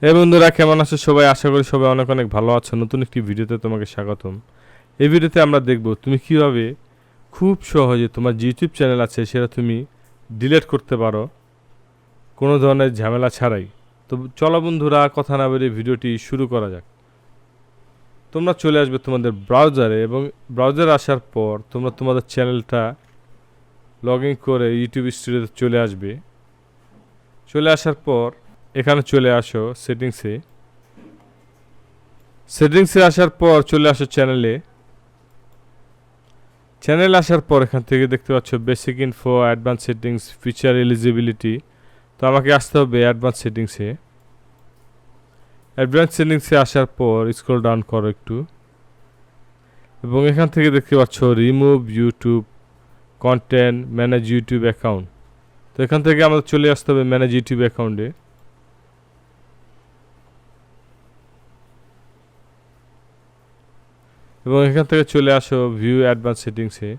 এই বন্ধুরা কেমন আছো সবাই? আশা করি সবাই অনেক অনেক ভালো আছো। নতুন একটি ভিডিওতে তোমাকে স্বাগতম। এই ভিডিওতে আমরা দেখব তুমি কিভাবে খুব সহজে তোমার যে ইউটিউব চ্যানেল আছে সেটা তুমি ডিলিট করতে পারো কোনো ধরনের ঝামেলা ছাড়াই। তো চলো বন্ধুরা, কথা না বেরিয়ে ভিডিওটি শুরু করা যাক। তোমরা চলে আসবে তোমাদের ব্রাউজারে এবং ব্রাউজারে আসার পর তোমরা তোমাদের চ্যানেলটা লগ ইন করে ইউটিউব স্টুডিওতে চলে আসবে। চলে আসার পর এখানে চলে আসো সেটিংসে আসার পর চলে আসো চ্যানেলে আসার পর এখান থেকে দেখতে পাচ্ছ basic info, advance settings, feature eligibility. তো আমাকে আসতে হবে অ্যাডভান্স সেটিংসে আসার পর স্ক্রল ডাউন করো একটু এবং এখান থেকে দেখতে পাচ্ছ remove YouTube content, manage YouTube account. তো এখান থেকে আমাদের চলে আসতে হবে ম্যানেজ ইউটিউব অ্যাকাউন্টে এবং এখান থেকে চলে আসো ভিউ অ্যাডভান্স সেটিংসে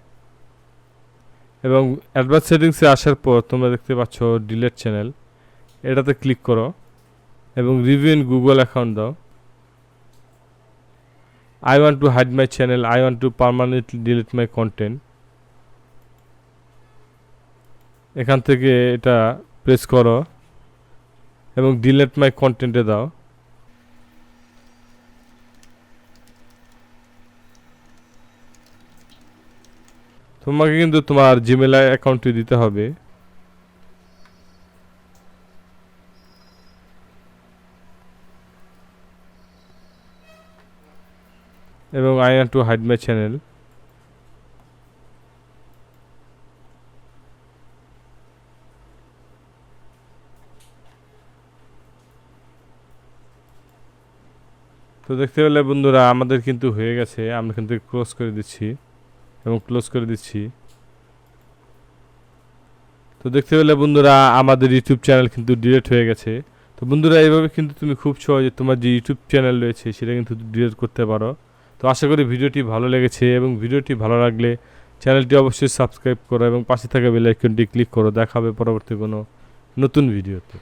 এবং অ্যাডভান্স সেটিংসে আসার পর তোমরা দেখতে পাচ্ছ ডিলিট চ্যানেল, এটাতে ক্লিক করো এবং রিভিউ ইন গুগল অ্যাকাউন্ট দাও। I want to hide my channel, I want to permanently delete my content. এখান থেকে এটা প্রেস করো এবং ডিলিট মাই কন্টেন্টে দাও। তোমাকে কিন্তু তোমার জিমেল অ্যাকাউন্টটি দিতে হবে এবং I want to hide my channel. তো দেখতে পেলে বন্ধুরা আমাদের কিন্তু হয়ে গেছে। আমরা কিন্তু ক্লোজ করে দিচ্ছি এবং ক্লোজ করে দিচ্ছি। তো দেখতে পেলে বন্ধুরা আমাদের ইউটিউব চ্যানেল কিন্তু ডিলিট হয়ে গেছে। তো বন্ধুরা এইভাবে কিন্তু তুমি খুব সহজে তোমার যে ইউটিউব চ্যানেল রয়েছে সেটা কিন্তু ডিলিট করতে পারো। তো আশা করি ভিডিওটি ভালো লেগেছে এবং ভিডিওটি ভালো লাগলে চ্যানেলটি অবশ্যই সাবস্ক্রাইব করো এবং পাশে থাকা বেল আইকনটি ক্লিক করো। দেখা হবে পরবর্তী কোনো নতুন ভিডিওতে।